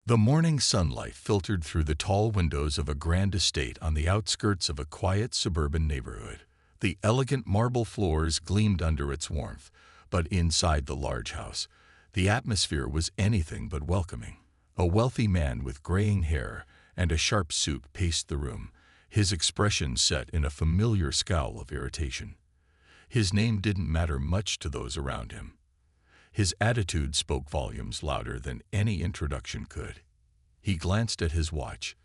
The morning sunlight filtered through the tall windows of a grand estate on the outskirts of a quiet suburban neighborhood. The elegant marble floors gleamed under its warmth, but inside the large house, the atmosphere was anything but welcoming. A wealthy man with graying hair and a sharp suit paced the room, his expression set in a familiar scowl of irritation. His name didn't matter much to those around him. His attitude spoke volumes louder than any introduction could. He glanced at his watch,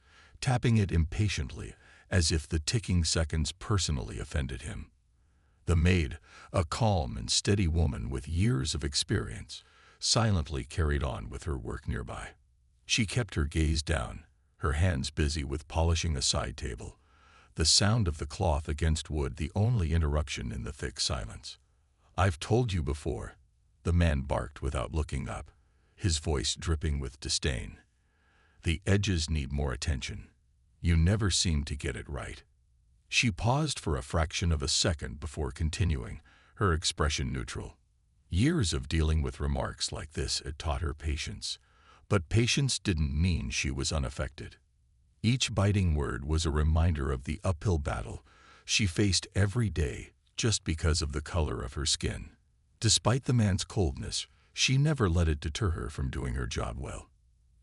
tapping it impatiently, as if the ticking seconds personally offended him. The maid, a calm and steady woman with years of experience, silently carried on with her work nearby. She kept her gaze down, her hands busy with polishing a side table, the sound of the cloth against wood the only interruption in the thick silence. "I've told you before," the man barked without looking up, his voice dripping with disdain. "The edges need more attention. You never seem to get it right." She paused for a fraction of a second before continuing, her expression neutral. Years of dealing with remarks like this had taught her patience, but patience didn't mean she was unaffected. Each biting word was a reminder of the uphill battle she faced every day just because of the color of her skin. Despite the man's coldness, she never let it deter her from doing her job well.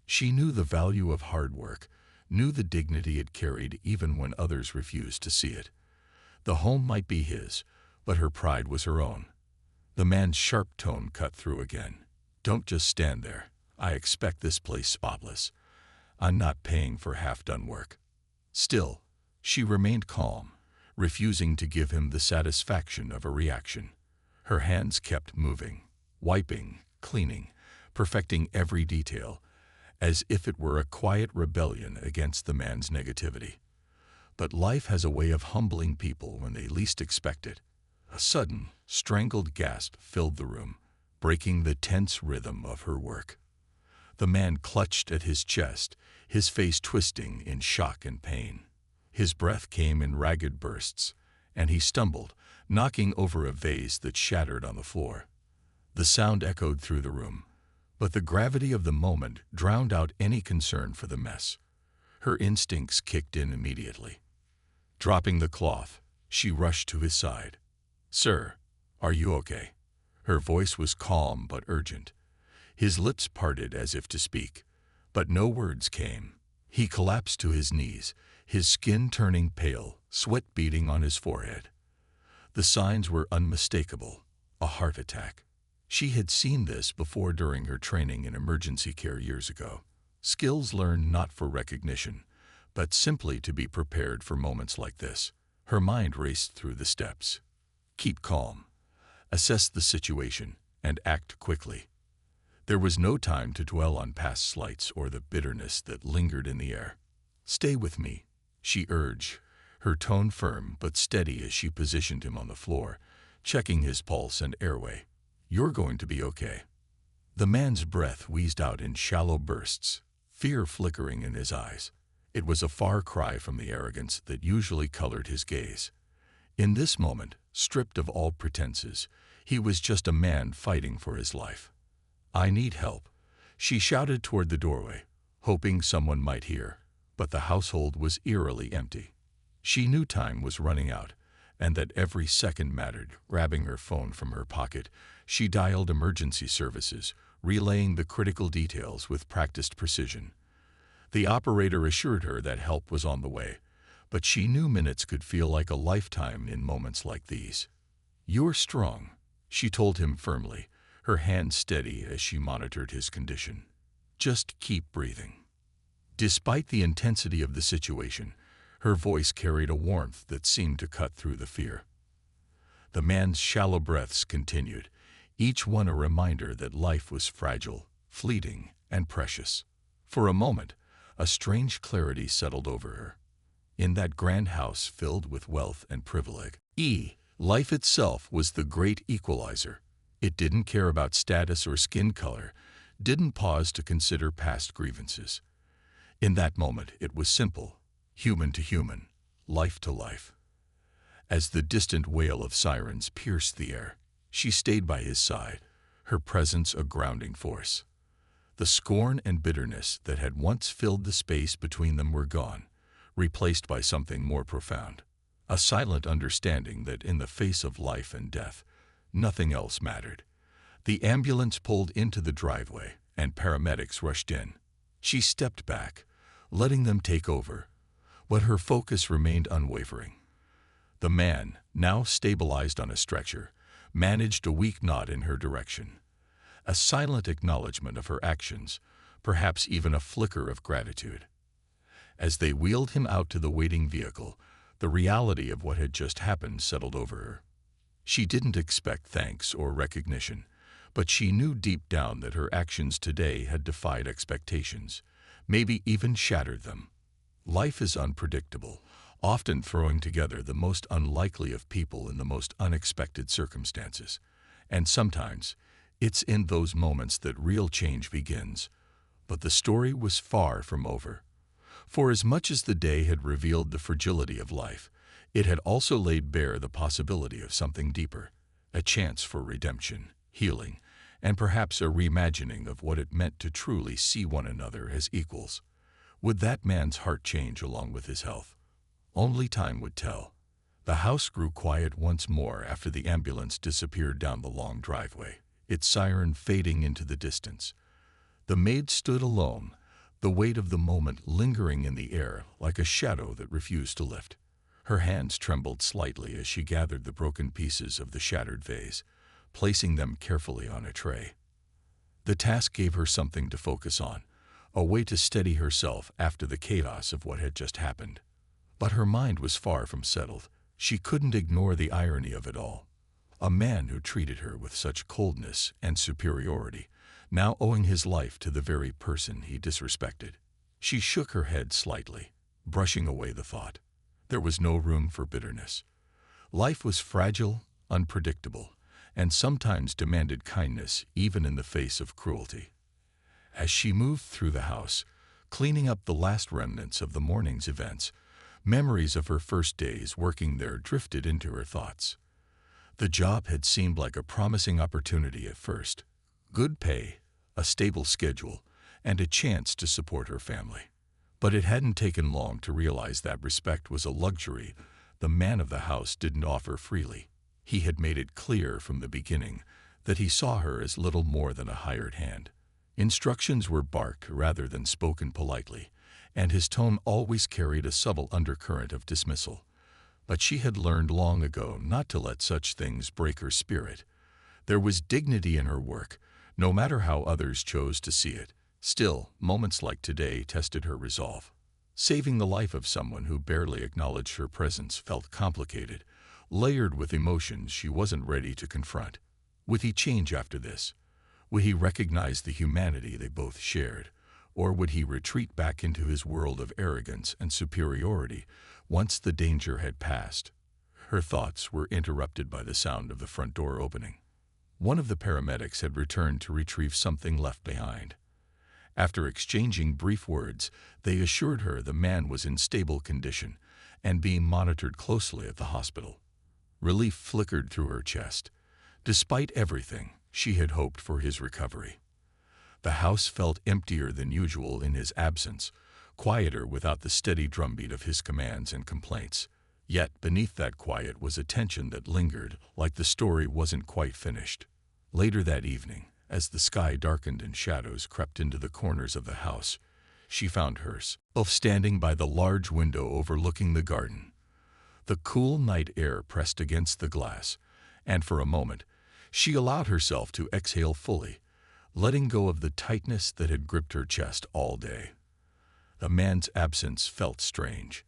She knew the value of hard work, knew the dignity it carried even when others refused to see it. The home might be his, but her pride was her own. The man's sharp tone cut through again. "Don't just stand there. I expect this place spotless. I'm not paying for half-done work." Still, she remained calm, refusing to give him the satisfaction of a reaction. Her hands kept moving, wiping, cleaning, perfecting every detail, as if it were a quiet rebellion against the man's negativity. But life has a way of humbling people when they least expect it. A sudden, strangled gasp filled the room, breaking the tense rhythm of her work. The man clutched at his chest, his face twisting in shock and pain. His breath came in ragged bursts, and he stumbled, knocking over a vase that shattered on the floor. The sound echoed through the room, but the gravity of the moment drowned out any concern for the mess. Her instincts kicked in immediately. Dropping the cloth, she rushed to his side. "Sir, are you okay?" Her voice was calm but urgent. His lips parted as if to speak, but no words came. He collapsed to his knees, his skin turning pale, sweat beading on his forehead. The signs were unmistakable: a heart attack. She had seen this before during her training in emergency care years ago. Skills learned not for recognition, but simply to be prepared for moments like this. Her mind raced through the steps. Keep calm, assess the situation, and act quickly. There was no time to dwell on past slights or the bitterness that lingered in the air. "Stay with me," she urged, her tone firm but steady as she positioned him on the floor, checking his pulse and airway. "You're going to be okay." The man's breath wheezed out in shallow bursts, fear flickering in his eyes. It was a far cry from the arrogance that usually colored his gaze. In this moment, stripped of all pretenses, he was just a man fighting for his life. "I need help," she shouted toward the doorway, hoping someone might hear, but the household was eerily empty. She knew time was running out, and that every second mattered. Grabbing her phone from her pocket, she dialed emergency services, relaying the critical details with practiced precision. The operator assured her that help was on the way, but she knew minutes could feel like a lifetime in moments like these. "You're strong," she told him firmly, her hand steady as she monitored his condition. "Just keep breathing." Despite the intensity of the situation, her voice carried a warmth that seemed to cut through the fear. The man's shallow breaths continued, each one a reminder that life was fragile, fleeting, and precious. For a moment, a strange clarity settled over her. In that grand house filled with wealth and privilege, life itself was the great equalizer. It didn't care about status or skin color, didn't pause to consider past grievances. In that moment, it was simple, human to human, life to life. As the distant wail of sirens pierced the air, she stayed by his side, her presence a grounding force. The scorn and bitterness that had once filled the space between them were gone, replaced by something more profound. A silent understanding that in the face of life and death, nothing else mattered. The ambulance pulled into the driveway, and paramedics rushed in. She stepped back, letting them take over, but her focus remained unwavering. The man, now stabilized on a stretcher, managed a weak nod in her direction. A silent acknowledgement of her actions, perhaps even a flicker of gratitude. As they wheeled him out to the waiting vehicle, the reality of what had just happened settled over her. She didn't expect thanks or recognition, but she knew deep down that her actions today had defied expectations, maybe even shattered them. Life is unpredictable, often throwing together the most unlikely of people in the most unexpected circumstances. And sometimes, it's in those moments that real change begins. But the story was far from over. For as much as the day had revealed the fragility of life, it had also laid bare the possibility of something deeper, a chance for redemption, healing, and perhaps a reimagining of what it meant to truly see one another as equals. Would that man's heart change along with his health? Only time would tell. The house grew quiet once more after the ambulance disappeared down the long driveway, its siren fading into the distance. The maid stood alone, the weight of the moment lingering in the air like a shadow that refused to lift. Her hands trembled slightly as she gathered the broken pieces of the shattered vase, placing them carefully on a tray. The task gave her something to focus on, a way to steady herself after the chaos of what had just happened. But her mind was far from settled. She couldn't ignore the irony of it all. A man who treated her with such coldness and superiority, now owing his life to the very person he disrespected. She shook her head slightly, brushing away the thought. There was no room for bitterness. Life was fragile, unpredictable, and sometimes demanded kindness even in the face of cruelty. As she moved through the house, cleaning up the last remnants of the morning's events, memories of her first days working there drifted into her thoughts. The job had seemed like a promising opportunity at first. Good pay, a stable schedule, and a chance to support her family. But it hadn't taken long to realize that respect was a luxury the man of the house didn't offer freely. He had made it clear from the beginning that he saw her as little more than a hired hand. Instructions were barked rather than spoken politely, and his tone always carried a subtle undercurrent of dismissal. But she had learned long ago not to let such things break her spirit. There was dignity in her work, no matter how others chose to see it. Still, moments like today tested her resolve. Saving the life of someone who barely acknowledged her presence felt complicated, layered with emotions she wasn't ready to confront. Would he change after this? Would he recognize the humanity they both shared? Or would he retreat back into his world of arrogance and superiority once the danger had passed? Her thoughts were interrupted by the sound of the front door opening. One of the paramedics had returned to retrieve something left behind. After exchanging brief words, they assured her the man was in stable condition and being monitored closely at the hospital. Relief flickered through her chest. Despite everything, she had hoped for his recovery. The house felt emptier than usual in his absence, quieter without the steady drumbeat of his commands and complaints. Yet beneath that quiet was a tension that lingered, like the story wasn't quite finished. Later that evening, as the sky darkened and shadows crept into the corners of the house, she found herself standing by the large window overlooking the garden. The cool night air pressed against the glass, and for a moment, she allowed herself to exhale fully, letting go of the tightness that had gripped her chest all day. The man's absence felt strange,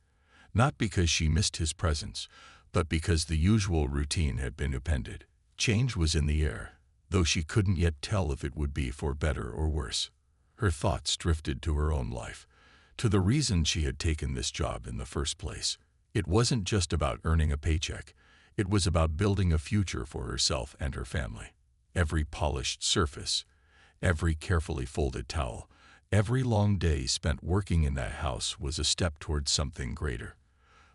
not because she missed his presence, but because the usual routine had been upended. Change was in the air, though she couldn't yet tell if it would be for better or worse. Her thoughts drifted to her own life, to the reason she had taken this job in the first place. It wasn't just about earning a paycheck. It was about building a future for herself and her family. Every polished surface, every carefully folded towel, every long day spent working in that house was a step towards something greater.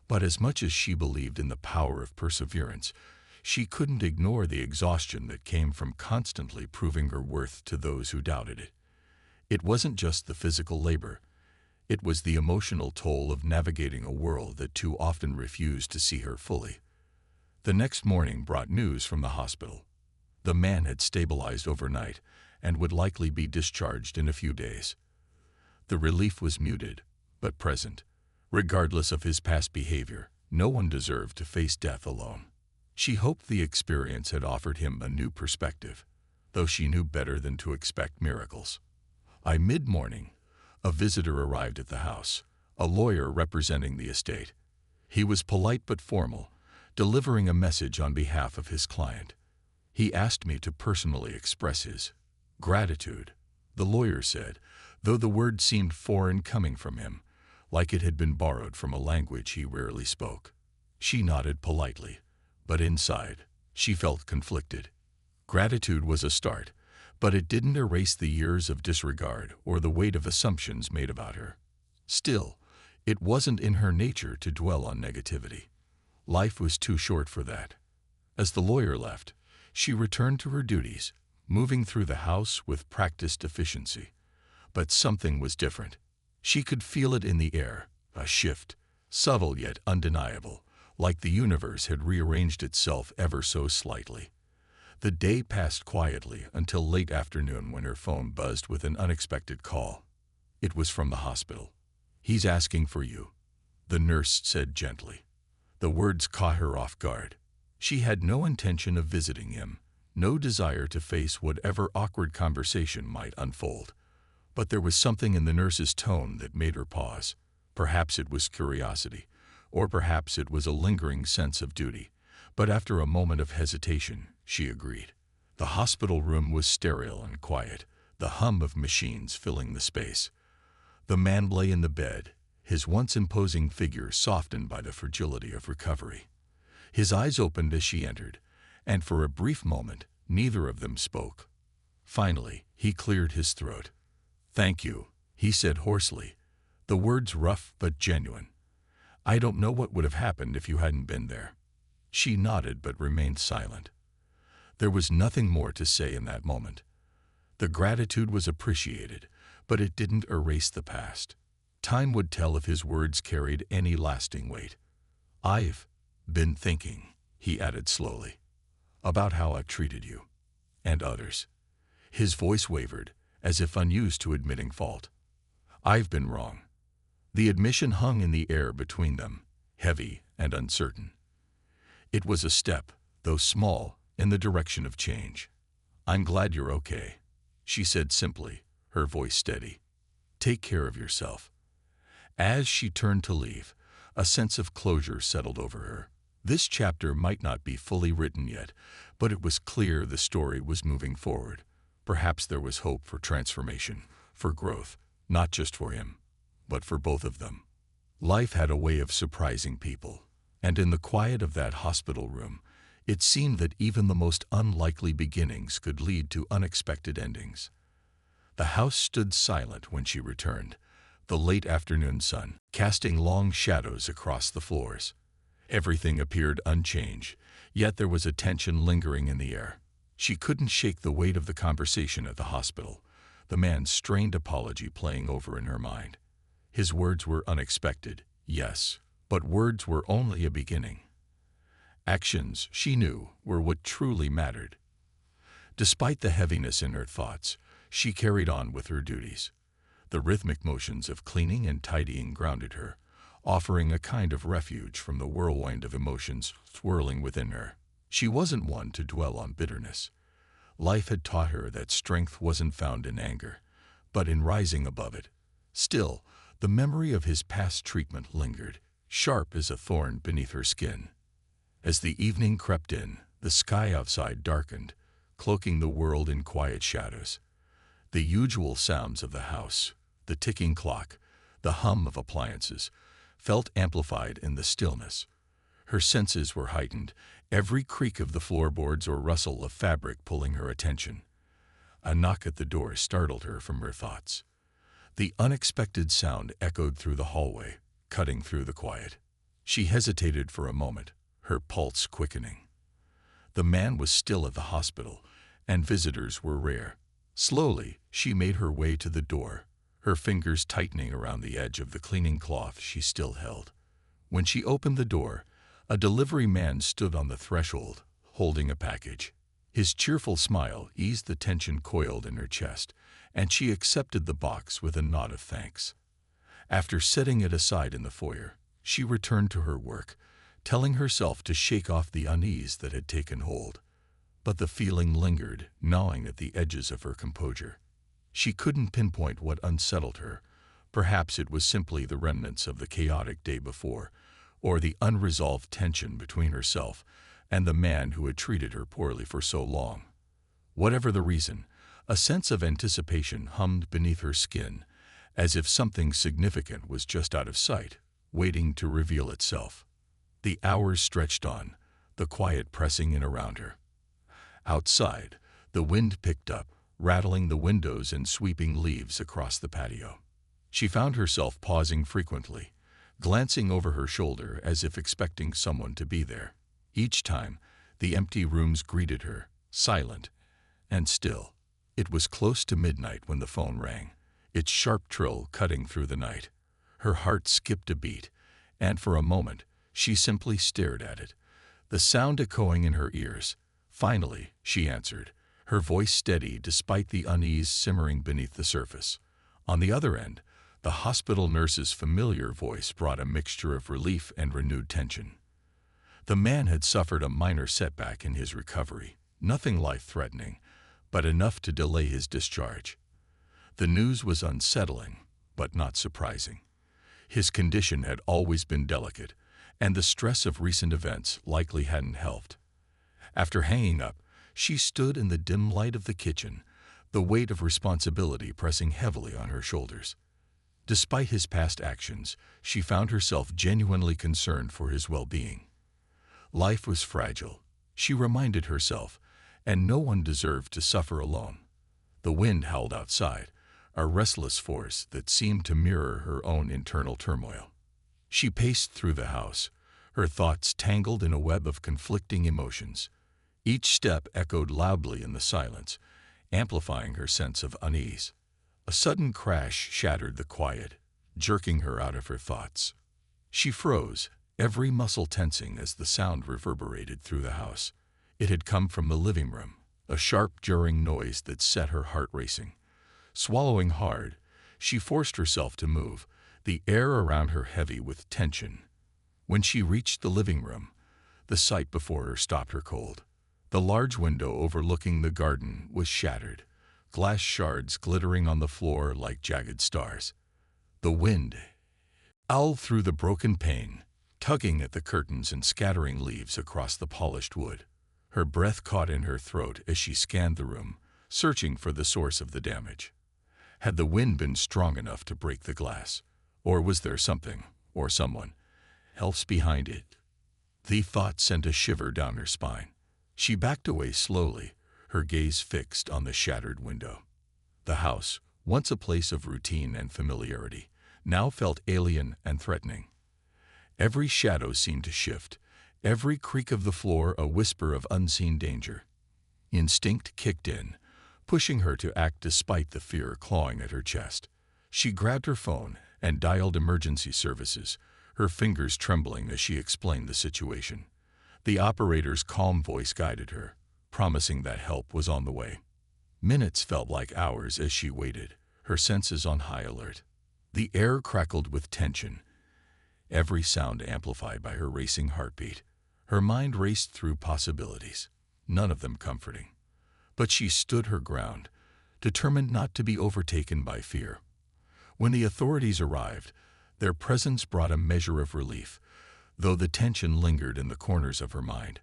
But as much as she believed in the power of perseverance, she couldn't ignore the exhaustion that came from constantly proving her worth to those who doubted it. It wasn't just the physical labor. It was the emotional toll of navigating a world that too often refused to see her fully. The next morning brought news from the hospital. The man had stabilized overnight and would likely be discharged in a few days. The relief was muted, but present. Regardless of his past behavior, no one deserved to face death alone. She hoped the experience had offered him a new perspective, though she knew better than to expect miracles. By mid-morning, a visitor arrived at the house, a lawyer representing the estate. He was polite but formal, delivering a message on behalf of his client. He asked me to personally express his gratitude, the lawyer said, though the word seemed foreign coming from him, like it had been borrowed from a language he rarely spoke. She nodded politely, but inside, she felt conflicted. Gratitude was a start, but it didn't erase the years of disregard or the weight of assumptions made about her. Still, it wasn't in her nature to dwell on negativity. Life was too short for that. As the lawyer left, she returned to her duties, moving through the house with practiced efficiency. But something was different. She could feel it in the air, a shift, subtle yet undeniable, like the universe had rearranged itself ever so slightly. The day passed quietly until late afternoon when her phone buzzed with an unexpected call. It was from the hospital. "He's asking for you," the nurse said gently. The words caught her off guard. She had no intention of visiting him, no desire to face whatever awkward conversation might unfold. But there was something in the nurse's tone that made her pause. Perhaps it was curiosity, or perhaps it was a lingering sense of duty. But after a moment of hesitation, she agreed. The hospital room was sterile and quiet, the hum of machines filling the space. The man lay in the bed, his once imposing figure softened by the fragility of recovery. His eyes opened as she entered, and for a brief moment, neither of them spoke. Finally, he cleared his throat. "Thank you," he said hoarsely, the words rough but genuine. "I don't know what would have happened if you hadn't been there." She nodded but remained silent. There was nothing more to say in that moment. The gratitude was appreciated, but it didn't erase the past. Time would tell if his words carried any lasting weight. "I've been thinking," he added slowly, "about how I've treated you and others." His voice wavered, as if unused to admitting fault. "I've been wrong." The admission hung in the air between them, heavy and uncertain. It was a step, though small, in the direction of change. "I'm glad you're okay," she said simply, her voice steady. "Take care of yourself." As she turned to leave, a sense of closure settled over her. This chapter might not be fully written yet, but it was clear the story was moving forward. Perhaps there was hope for transformation, for growth, not just for him, but for both of them. Life had a way of surprising people, and in the quiet of that hospital room, it seemed that even the most unlikely beginnings could lead to unexpected endings. The house stood silent when she returned, the late afternoon sun casting long shadows across the floors. Everything appeared unchanged, yet there was a tension lingering in the air. She couldn't shake the weight of the conversation at the hospital, the man's strained apology playing over in her mind. His words were unexpected, yes, but words were only a beginning. Actions, she knew, were what truly mattered. Despite the heaviness in her thoughts, she carried on with her duties. The rhythmic motions of cleaning and tidying grounded her, offering a kind of refuge from the whirlwind of emotions swirling within her. She wasn't one to dwell on bitterness. Life had taught her that strength wasn't found in anger, but in rising above it. Still, the memory of his past treatment lingered, sharp as a thorn beneath her skin. As the evening crept in, the sky outside darkened, cloaking the world in quiet shadows. The usual sounds of the house, the ticking clock, the hum of appliances, felt amplified in the stillness. Her senses were heightened, every creak of the floorboards or rustle of fabric pulling her attention. A knock at the door startled her from her thoughts. The unexpected sound echoed through the hallway, cutting through the quiet. She hesitated for a moment, her pulse quickening. The man was still at the hospital, and visitors were rare. Slowly, she made her way to the door, her fingers tightening around the edge of the cleaning cloth she still held. When she opened the door, a delivery man stood on the threshold, holding a package. His cheerful smile eased the tension coiled in her chest, and she accepted the box with a nod of thanks. After setting it aside in the foyer, she returned to her work, telling herself to shake off the unease that had taken hold. But the feeling lingered, gnawing at the edges of her composure. She couldn't pinpoint what unsettled her. Perhaps it was simply the remnants of the chaotic day before, or the unresolved tension between herself and the man who had treated her poorly for so long. Whatever the reason, a sense of anticipation hummed beneath her skin, as if something significant was just out of sight, waiting to reveal itself. The hours stretched on, the quiet pressing in around her. Outside, the wind picked up, rattling the windows and sweeping leaves across the patio. She found herself pausing frequently, glancing over her shoulder as if expecting someone to be there. Each time, the empty rooms greeted her, silent and still. It was close to midnight when the phone rang, its sharp trill cutting through the night. Her heart skipped a beat, and for a moment, she simply stared at it, the sound echoing in her ears. Finally, she answered, her voice steady despite the unease simmering beneath the surface. On the other end, the hospital nurse's familiar voice brought a mixture of relief and renewed tension. The man had suffered a minor setback in his recovery, nothing life-threatening, but enough to delay his discharge. The news was unsettling, but not surprising. His condition had always been delicate, and the stress of recent events likely hadn't helped. After hanging up, she stood in the dim light of the kitchen, the weight of responsibility pressing heavily on her shoulders. Despite his past actions, she found herself genuinely concerned for his well-being. Life was fragile, she reminded herself, and no one deserved to suffer alone. The wind howled outside, a restless force that seemed to mirror her own internal turmoil. She paced through the house, her thoughts tangled in a web of conflicting emotions. Each step echoed loudly in the silence, amplifying her sense of unease. A sudden crash shattered the quiet, jerking her out of her thoughts. She froze, every muscle tensing as the sound reverberated through the house. It had come from the living room, a sharp, jarring noise that set her heart racing. Swallowing hard, she forced herself to move, the air around her heavy with tension. When she reached the living room, the sight before her stopped her cold. The large window overlooking the garden was shattered, glass shards glittering on the floor like jagged stars. The wind howled through the broken pane, tugging at the curtains and scattering leaves across the polished wood. Her breath caught in her throat as she scanned the room, searching for the source of the damage. Had the wind been strong enough to break the glass? Or was there something, or someone, else behind it? The thought sent a shiver down her spine. She backed away slowly, her gaze fixed on the shattered window. The house, once a place of routine and familiarity, now felt alien and threatening. Every shadow seemed to shift, every creak of the floor a whisper of unseen danger. Instinct kicked in, pushing her to act despite the fear clawing at her chest. She grabbed her phone and dialed emergency services, her fingers trembling as she explained the situation. The operator's calm voice guided her, promising that help was on the way. Minutes felt like hours as she waited, her senses on high alert. The air crackled with tension, every sound amplified by her racing heartbeat. Her mind raced through possibilities, none of them comforting. But she stood her ground, determined not to be overtaken by fear. When the authorities arrived, their presence brought a measure of relief, though the tension lingered in the corners of her mind.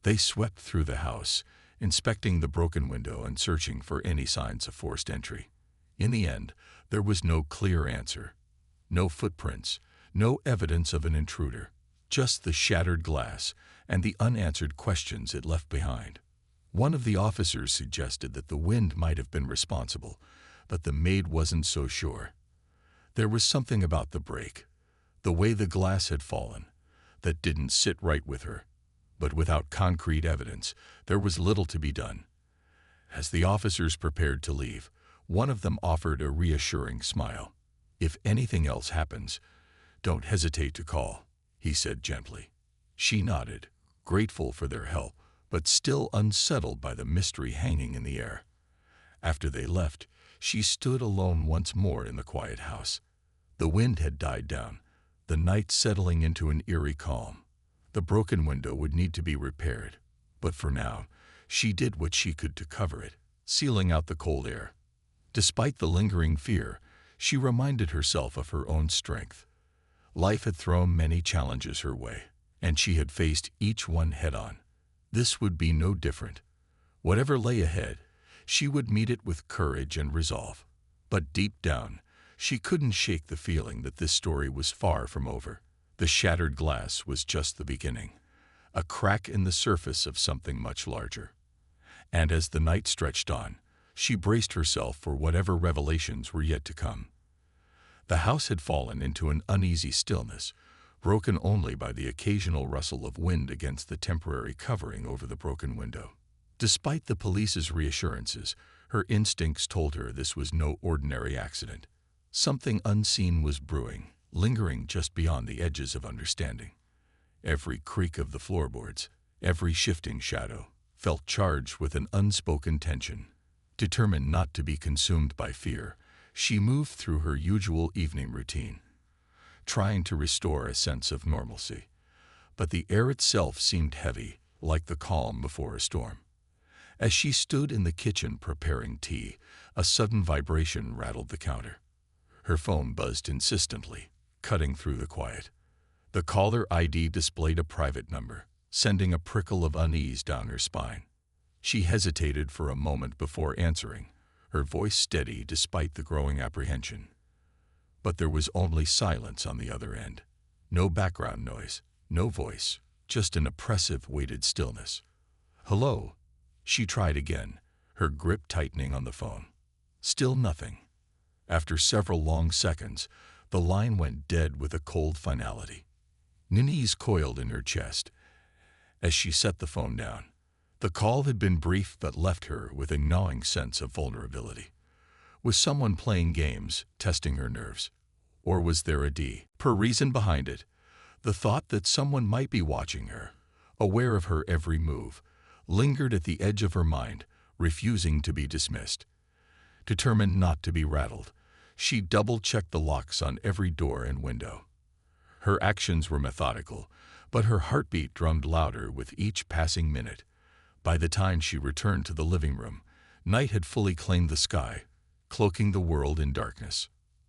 They swept through the house, inspecting the broken window and searching for any signs of forced entry. In the end, there was no clear answer. No footprints, no evidence of an intruder, just the shattered glass and the unanswered questions it left behind. One of the officers suggested that the wind might have been responsible, but the maid wasn't so sure. There was something about the break, the way the glass had fallen, that didn't sit right with her. But without concrete evidence, there was little to be done. As the officers prepared to leave, one of them offered a reassuring smile. "If anything else happens, don't hesitate to call," he said gently. She nodded, grateful for their help, but still unsettled by the mystery hanging in the air. After they left, she stood alone once more in the quiet house. The wind had died down, the night settling into an eerie calm. The broken window would need to be repaired, but for now, she did what she could to cover it, sealing out the cold air. Despite the lingering fear, she reminded herself of her own strength. Life had thrown many challenges her way, and she had faced each one head-on. This would be no different. Whatever lay ahead, she would meet it with courage and resolve. But deep down, she couldn't shake the feeling that this story was far from over. The shattered glass was just the beginning, a crack in the surface of something much larger. And as the night stretched on, she braced herself for whatever revelations were yet to come. The house had fallen into an uneasy stillness, broken only by the occasional rustle of wind against the temporary covering over the broken window. Despite the police's reassurances, her instincts told her this was no ordinary accident. Something unseen was brewing, lingering just beyond the edges of understanding. Every creak of the floorboards, every shifting shadow, felt charged with an unspoken tension. Determined not to be consumed by fear, she moved through her usual evening routine, trying to restore a sense of normalcy. But the air itself seemed heavy, like the calm before a storm. As she stood in the kitchen preparing tea, a sudden vibration rattled the counter. Her phone buzzed insistently, cutting through the quiet. The caller ID displayed a private number, sending a prickle of unease down her spine. She hesitated for a moment before answering, her voice steady despite the growing apprehension. But there was only silence on the other end. No background noise, no voice, just an oppressive, weighted stillness. "Hello?" She tried again, her grip tightening on the phone. Still nothing. After several long seconds, the line went dead with a cold finality. Knees coiled in her chest as she set the phone down. The call had been brief but left her with a gnawing sense of vulnerability. Was someone playing games, testing her nerves? Or was there a deeper reason behind it? The thought that someone might be watching her, aware of her every move, lingered at the edge of her mind, refusing to be dismissed. Determined not to be rattled, she double-checked the locks on every door and window. Her actions were methodical, but her heartbeat drummed louder with each passing minute. By the time she returned to the living room, night had fully claimed the sky, cloaking the world in darkness.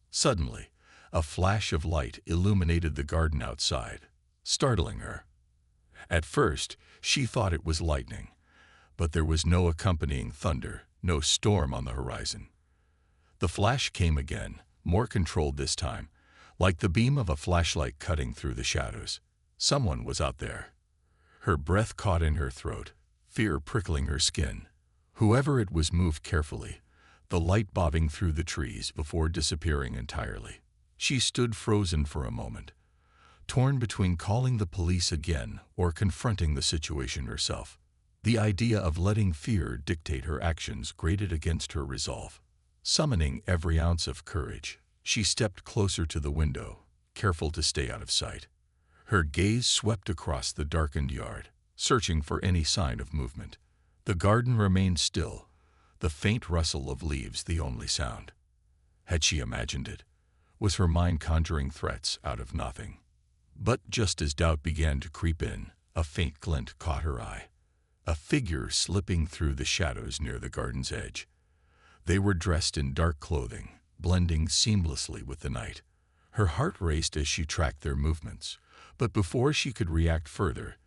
Suddenly, a flash of light illuminated the garden outside, startling her. At first, she thought it was lightning, but there was no accompanying thunder, no storm on the horizon. The flash came again, more controlled this time, like the beam of a flashlight cutting through the shadows. Someone was out there. Her breath caught in her throat, fear prickling her skin. Whoever it was moved carefully, the light bobbing through the trees before disappearing entirely. She stood frozen for a moment, torn between calling the police again or confronting the situation herself. The idea of letting fear dictate her actions grated against her resolve. Summoning every ounce of courage, she stepped closer to the window, careful to stay out of sight. Her gaze swept across the darkened yard, searching for any sign of movement. The garden remained still, the faint rustle of leaves the only sound. Had she imagined it? Was her mind conjuring threats out of nothing? But just as doubt began to creep in, a faint glint caught her eye. A figure slipping through the shadows near the garden's edge. They were dressed in dark clothing, blending seamlessly with the night. Her heart raced as she tracked their movements, but before she could react further,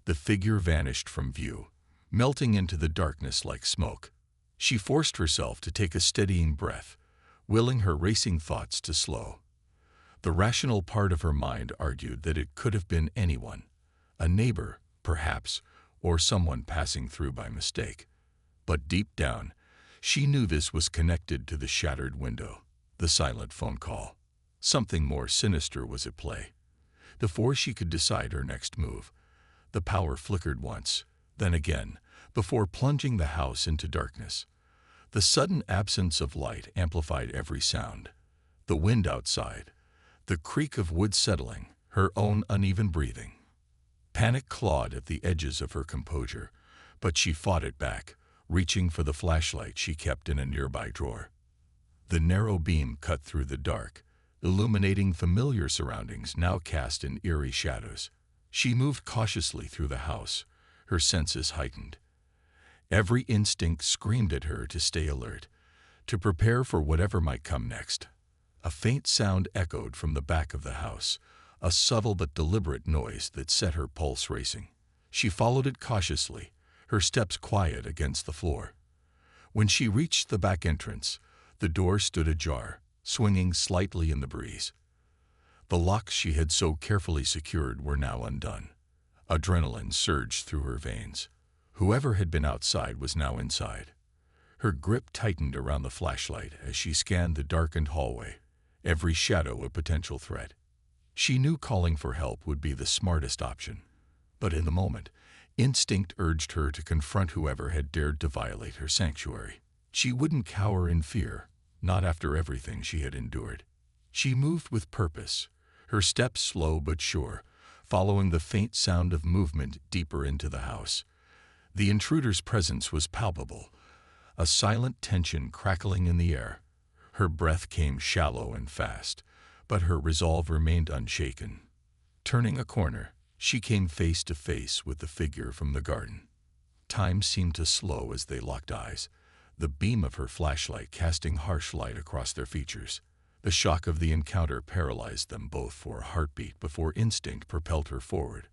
the figure vanished from view, melting into the darkness like smoke. She forced herself to take a steadying breath, willing her racing thoughts to slow. The rational part of her mind argued that it could have been anyone, a neighbor, perhaps, or someone passing through by mistake. But deep down, she knew this was connected to the shattered window, the silent phone call. Something more sinister was at play. Before she could decide her next move, the power flickered once, then again, before plunging the house into darkness. The sudden absence of light amplified every sound. The wind outside, the creak of wood settling, her own uneven breathing. Panic clawed at the edges of her composure, but she fought it back, reaching for the flashlight she kept in a nearby drawer. The narrow beam cut through the dark, illuminating familiar surroundings now cast in eerie shadows. She moved cautiously through the house, her senses heightened. Every instinct screamed at her to stay alert, to prepare for whatever might come next. A faint sound echoed from the back of the house, a subtle but deliberate noise that set her pulse racing. She followed it cautiously, her steps quiet against the floor. When she reached the back entrance, the door stood ajar, swinging slightly in the breeze. The locks she had so carefully secured were now undone. Adrenaline surged through her veins. Whoever had been outside was now inside. Her grip tightened around the flashlight as she scanned the darkened hallway, every shadow a potential threat. She knew calling for help would be the smartest option, but in the moment, instinct urged her to confront whoever had dared to violate her sanctuary. She wouldn't cower in fear, not after everything she had endured. She moved with purpose, her steps slow but sure, following the faint sound of movement deeper into the house. The intruder's presence was palpable, a silent tension crackling in the air. Her breath came shallow and fast, but her resolve remained unshaken. Turning a corner, she came face to face with the figure from the garden. Time seemed to slow as they locked eyes, the beam of her flashlight casting harsh light across their features. The shock of the encounter paralyzed them both for a heartbeat before instinct propelled her forward.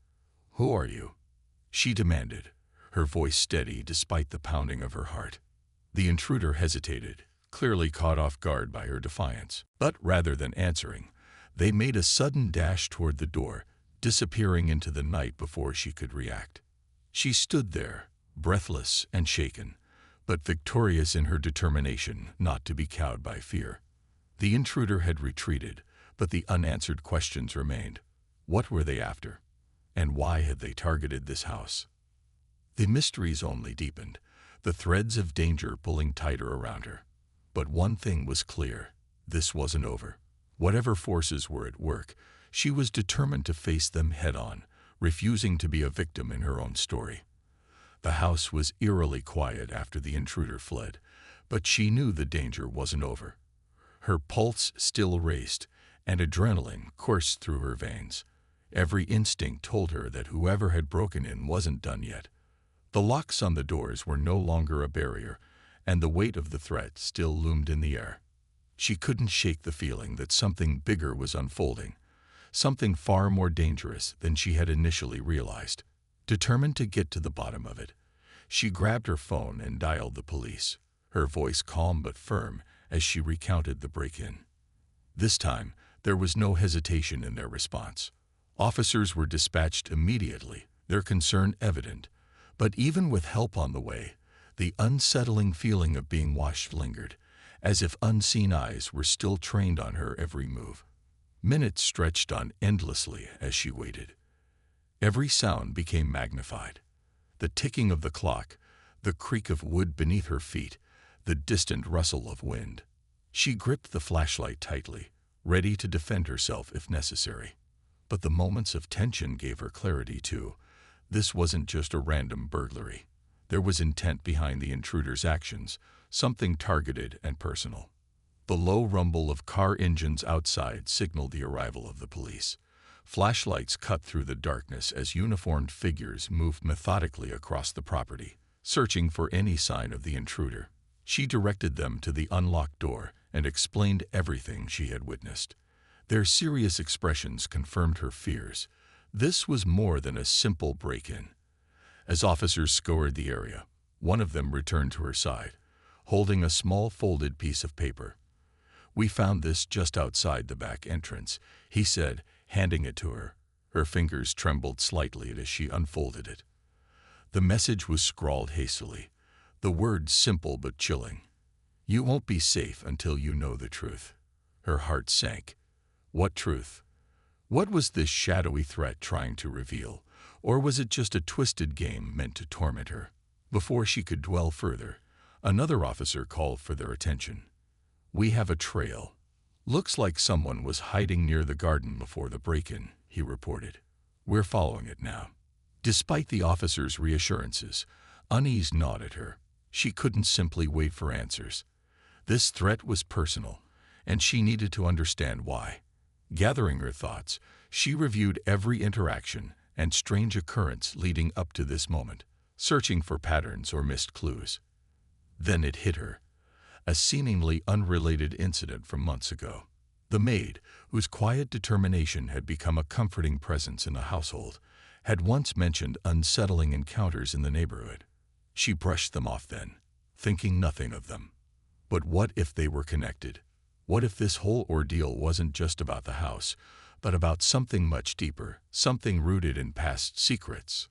"Who are you?" she demanded, her voice steady despite the pounding of her heart. The intruder hesitated, clearly caught off guard by her defiance. But rather than answering, they made a sudden dash toward the door, disappearing into the night before she could react. She stood there, breathless and shaken, but victorious in her determination not to be cowed by fear. The intruder had retreated, but the unanswered questions remained. What were they after? And why had they targeted this house? The mysteries only deepened, the threads of danger pulling tighter around her. But one thing was clear: this wasn't over. Whatever forces were at work, she was determined to face them head-on, refusing to be a victim in her own story. The house was eerily quiet after the intruder fled, but she knew the danger wasn't over. Her pulse still raced, and adrenaline coursed through her veins. Every instinct told her that whoever had broken in wasn't done yet. The locks on the doors were no longer a barrier, and the weight of the threat still loomed in the air. She couldn't shake the feeling that something bigger was unfolding, something far more dangerous than she had initially realized. Determined to get to the bottom of it, she grabbed her phone and dialed the police, her voice calm but firm as she recounted the break-in. This time, there was no hesitation in their response. Officers were dispatched immediately, their concern evident, but even with help on the way, the unsettling feeling of being watched lingered, as if unseen eyes were still trained on her every move. Minutes stretched on endlessly as she waited. Every sound became magnified. The ticking of the clock, the creak of wood beneath her feet, the distant rustle of wind. She gripped the flashlight tightly, ready to defend herself if necessary. But the moments of tension gave her clarity too. This wasn't just a random burglary. There was intent behind the intruder's actions, something targeted and personal. The low rumble of car engines outside signaled the arrival of the police. Flashlights cut through the darkness as uniformed figures moved methodically across the property, searching for any sign of the intruder. She directed them to the unlocked door and explained everything she had witnessed. Their serious expressions confirmed her fears. This was more than a simple break-in. As officers scoured the area, one of them returned to her side, holding a small folded piece of paper. "We found this just outside the back entrance," he said, handing it to her. Her fingers trembled slightly as she unfolded it. The message was scrawled hastily, the words simple but chilling. "You won't be safe until you know the truth." Her heart sank. What truth? What was this shadowy threat trying to reveal? Or was it just a twisted game meant to torment her? Before she could dwell further, another officer called for their attention. "We have a trail. Looks like someone was hiding near the garden before the break-in," he reported. "We're following it now." Despite the officer's reassurances, unease gnawed at her. She couldn't simply wait for answers. This threat was personal, and she needed to understand why. Gathering her thoughts, she reviewed every interaction and strange occurrence leading up to this moment, searching for patterns or missed clues. Then it hit her. A seemingly unrelated incident from months ago. The maid, whose quiet determination had become a comforting presence in the household, had once mentioned unsettling encounters in the neighborhood. She brushed them off then, thinking nothing of them. But what if they were connected? What if this whole ordeal wasn't just about the house, but about something much deeper, something rooted in past secrets?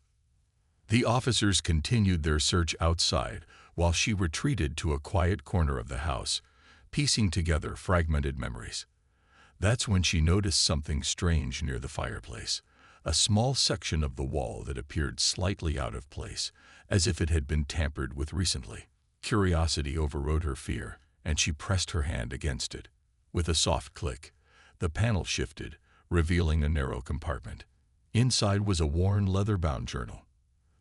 The officers continued their search outside while she retreated to a quiet corner of the house, piecing together fragmented memories. That's when she noticed something strange near the fireplace, a small section of the wall that appeared slightly out of place, as if it had been tampered with recently. Curiosity overrode her fear, and she pressed her hand against it. With a soft click, the panel shifted, revealing a narrow compartment. Inside was a worn leather-bound journal.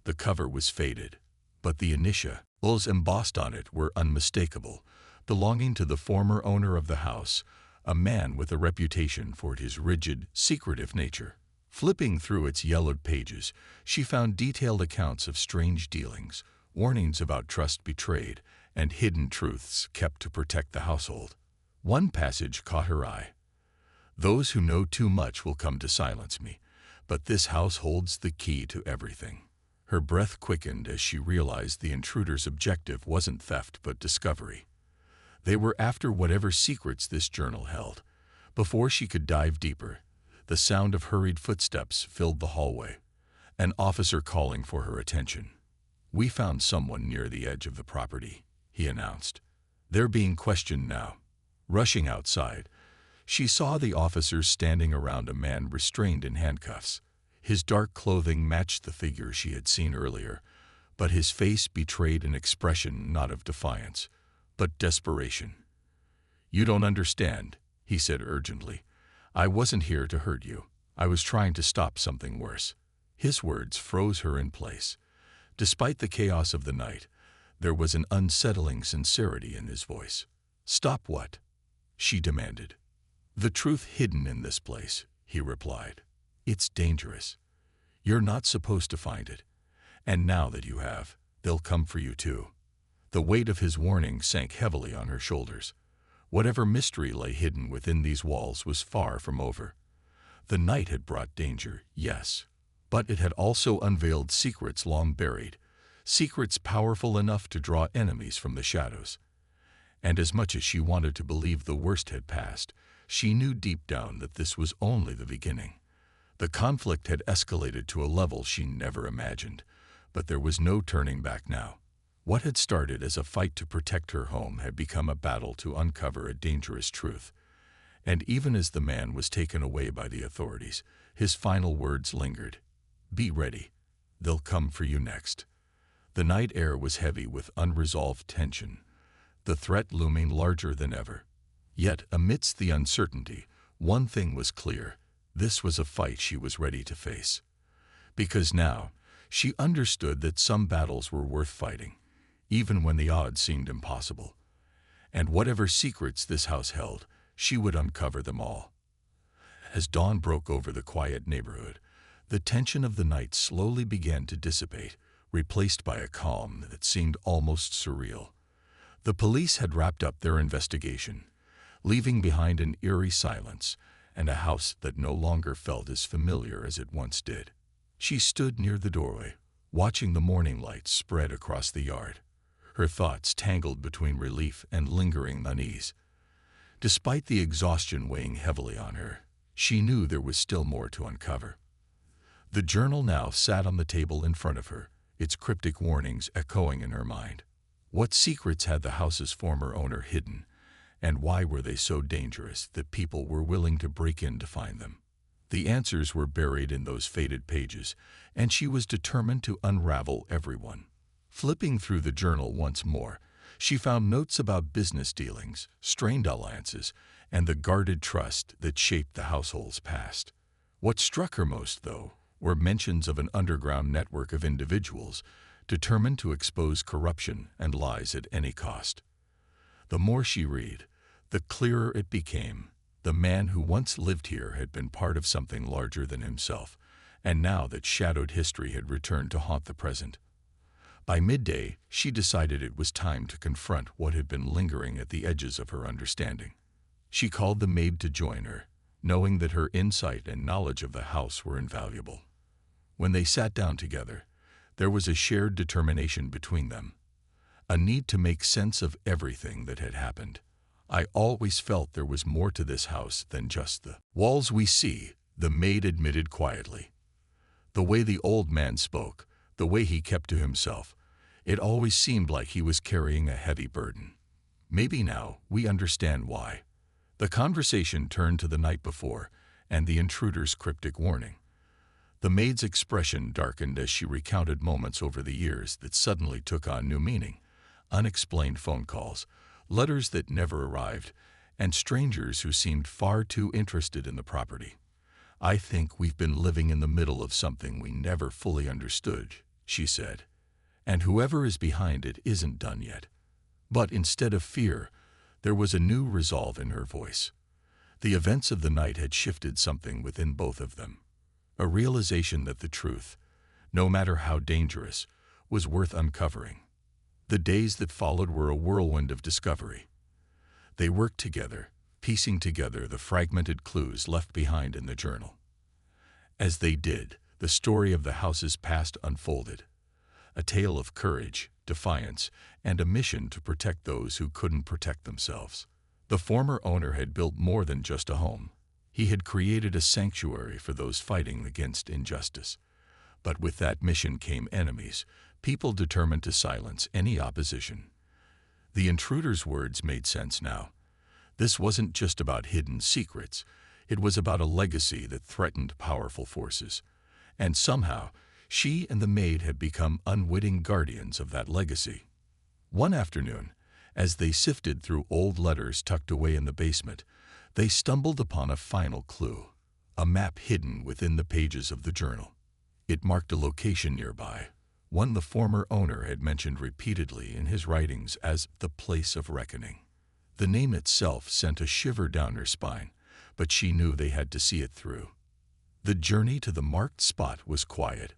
The cover was faded, but the initials embossed on it were unmistakable, belonging to the former owner of the house, a man with a reputation for his rigid, secretive nature. Flipping through its yellowed pages, she found detailed accounts of strange dealings, warnings about trust betrayed, and hidden truths kept to protect the household. One passage caught her eye. "Those who know too much will come to silence me, but this house holds the key to everything." Her breath quickened as she realized the intruder's objective wasn't theft but discovery. They were after whatever secrets this journal held. Before she could dive deeper, the sound of hurried footsteps filled the hallway, an officer calling for her attention. "We found someone near the edge of the property," he announced. "They're being questioned now." Rushing outside, she saw the officers standing around a man restrained in handcuffs. His dark clothing matched the figure she had seen earlier, but his face betrayed an expression not of defiance, but desperation. "You don't understand," he said urgently. "I wasn't here to hurt you. I was trying to stop something worse." His words froze her in place. Despite the chaos of the night, there was an unsettling sincerity in his voice. "Stop what?" she demanded. "The truth hidden in this place," he replied. "It's dangerous. You're not supposed to find it. And now that you have, they'll come for you too." The weight of his warning sank heavily on her shoulders. Whatever mystery lay hidden within these walls was far from over. The night had brought danger, yes, but it had also unveiled secrets long buried, secrets powerful enough to draw enemies from the shadows. And as much as she wanted to believe the worst had passed, she knew deep down that this was only the beginning. The conflict had escalated to a level she never imagined, but there was no turning back now. What had started as a fight to protect her home had become a battle to uncover a dangerous truth. And even as the man was taken away by the authorities, his final words lingered. "Be ready. They'll come for you next." The night air was heavy with unresolved tension, the threat looming larger than ever. Yet, amidst the uncertainty, one thing was clear. This was a fight she was ready to face. Because now, she understood that some battles were worth fighting, even when the odds seemed impossible. And whatever secrets this house held, she would uncover them all. As dawn broke over the quiet neighborhood, the tension of the night slowly began to dissipate, replaced by a calm that seemed almost surreal. The police had wrapped up their investigation, leaving behind an eerie silence and a house that no longer felt as familiar as it once did. She stood near the doorway, watching the morning light spread across the yard, her thoughts tangled between relief and lingering unease. Despite the exhaustion weighing heavily on her, she knew there was still more to uncover. The journal now sat on the table in front of her, its cryptic warnings echoing in her mind. What secrets had the house's former owner hidden, and why were they so dangerous that people were willing to break in to find them? The answers were buried in those faded pages, and she was determined to unravel every one. Flipping through the journal once more, she found notes about business dealings, strained alliances, and the guarded trust that shaped the household's past. What struck her most, though, were mentions of an underground network of individuals determined to expose corruption and lies at any cost. The more she read, the clearer it became. The man who once lived here had been part of something larger than himself, and now that shadowed history had returned to haunt the present. By midday, she decided it was time to confront what had been lingering at the edges of her understanding. She called the maid to join her, knowing that her insight and knowledge of the house were invaluable. When they sat down together, there was a shared determination between them, a need to make sense of everything that had happened. I always felt there was more to this house than just the walls we see, the maid admitted quietly. The way the old man spoke, the way he kept to himself, it always seemed like he was carrying a heavy burden. Maybe now we understand why. The conversation turned to the night before and the intruder's cryptic warning. The maid's expression darkened as she recounted moments over the years that suddenly took on new meaning. Unexplained phone calls, letters that never arrived, and strangers who seemed far too interested in the property. "I think we've been living in the middle of something we never fully understood," she said, "and whoever is behind it isn't done yet." But instead of fear, there was a new resolve in her voice. The events of the night had shifted something within both of them, a realization that the truth, no matter how dangerous, was worth uncovering. The days that followed were a whirlwind of discovery. They worked together, piecing together the fragmented clues left behind in the journal. As they did, the story of the house's past unfolded, a tale of courage, defiance, and a mission to protect those who couldn't protect themselves. The former owner had built more than just a home. He had created a sanctuary for those fighting against injustice. But with that mission came enemies, people determined to silence any opposition. The intruder's words made sense now. This wasn't just about hidden secrets. It was about a legacy that threatened powerful forces. And somehow, she and the maid had become unwitting guardians of that legacy. One afternoon, as they sifted through old letters tucked away in the basement, they stumbled upon a final clue, a map hidden within the pages of the journal. It marked a location nearby, one the former owner had mentioned repeatedly in his writings as the place of reckoning. The name itself sent a shiver down her spine, but she knew they had to see it through. The journey to the marked spot was quiet,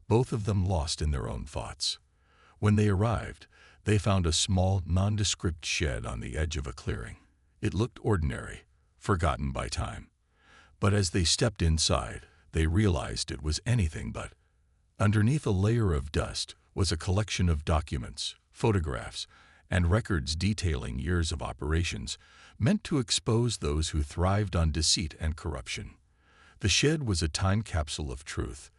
both of them lost in their own thoughts. When they arrived, they found a small, nondescript shed on the edge of a clearing. It looked ordinary, forgotten by time. But as they stepped inside, they realized it was anything but. Underneath a layer of dust was a collection of documents, photographs, and records detailing years of operations meant to expose those who thrived on deceit and corruption. The shed was a time capsule of truth,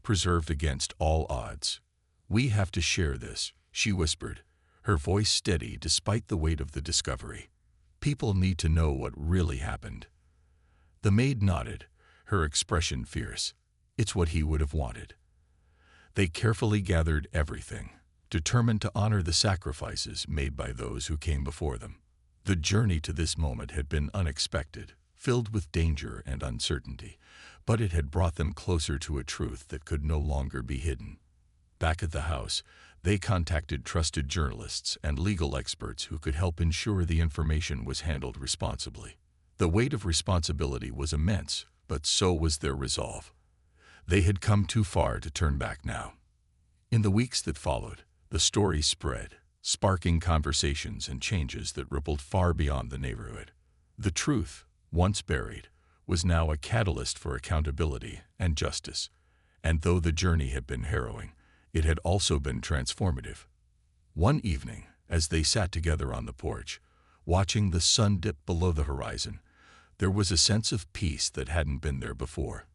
preserved against all odds. "We have to share this," she whispered, her voice steady despite the weight of the discovery. "People need to know what really happened." The maid nodded, her expression fierce. It's what he would have wanted. They carefully gathered everything, determined to honor the sacrifices made by those who came before them. The journey to this moment had been unexpected, filled with danger and uncertainty, but it had brought them closer to a truth that could no longer be hidden. Back at the house, they contacted trusted journalists and legal experts who could help ensure the information was handled responsibly. The weight of responsibility was immense, but so was their resolve. They had come too far to turn back now. In the weeks that followed, the story spread, sparking conversations and changes that rippled far beyond the neighborhood. The truth, once buried, was now a catalyst for accountability and justice. And though the journey had been harrowing, it had also been transformative. One evening, as they sat together on the porch, watching the sun dip below the horizon, there was a sense of peace that hadn't been there before.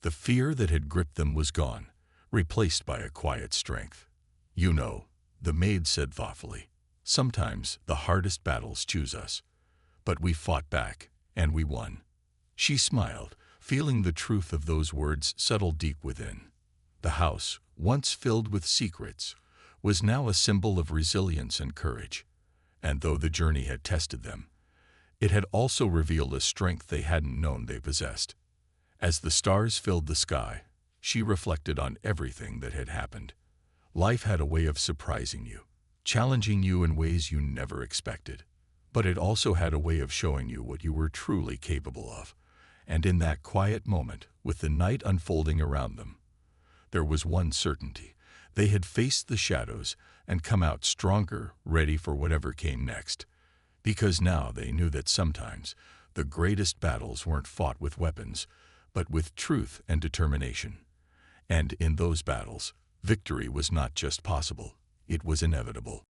The fear that had gripped them was gone, replaced by a quiet strength. "You know," the maid said thoughtfully, "sometimes the hardest battles choose us. But we fought back, and we won." She smiled, feeling the truth of those words settle deep within. The house, once filled with secrets, was now a symbol of resilience and courage. And though the journey had tested them, it had also revealed a strength they hadn't known they possessed. As the stars filled the sky, she reflected on everything that had happened. Life had a way of surprising you, challenging you in ways you never expected. But it also had a way of showing you what you were truly capable of. And in that quiet moment, with the night unfolding around them, there was one certainty. They had faced the shadows and come out stronger, ready for whatever came next. Because now they knew that sometimes the greatest battles weren't fought with weapons, but with truth and determination. And in those battles, victory was not just possible, it was inevitable.